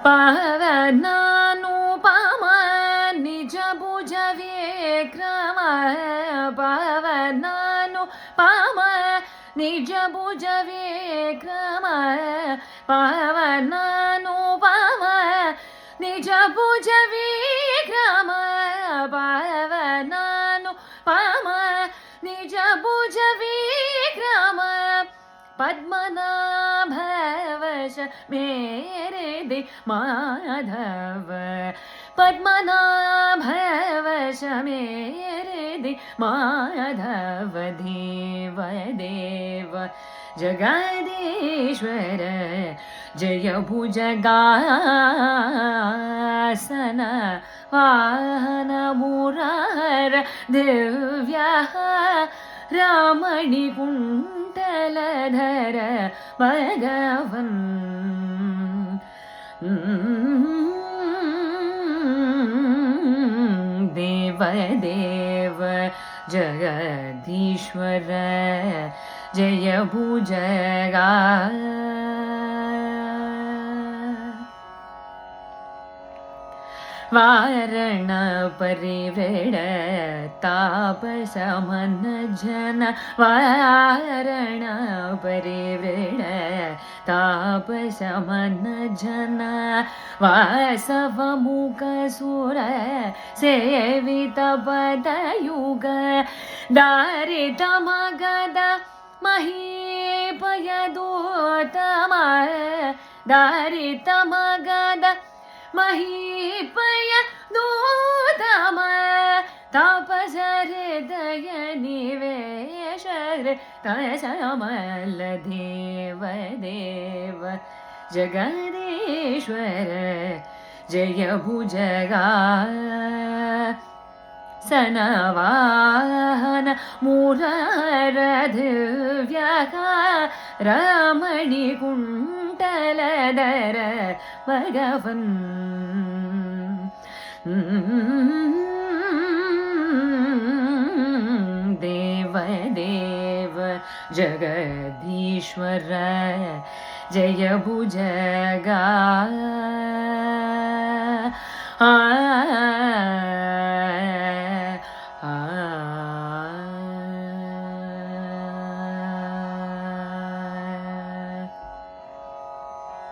पवनानुपम निज भुज विक्रम पवनानुपम निज भुज विक्रम पवनानुपम निज भुज विक्रम पवनानुपम निज भुज विक्रम पद्मनाभ वश मेरे दे माधव पद्मनाभ वश मेरे दे माधव देव देव जगदीश्वर जय भुजगासन वाहन मुरार दिव्य रामणि कुण्टलधर भगवन् देव देव जगदीश्वर जय भुजगा वारण परिवृढ तापसमन जन वारण परिवृढ तापसमन जन वासवमुख सुर सेवित पदयुग दारित मगध महीपयदूतम दारित मगध महीपय दूतम तापस हृदय निवेश तसमल देव देव जगदीश्वर जय भुजगा सनवाहन मुरार दिव्यका रमणि कुण्टलधर भगवन् देव देव जगदीश्वर जय भुजगा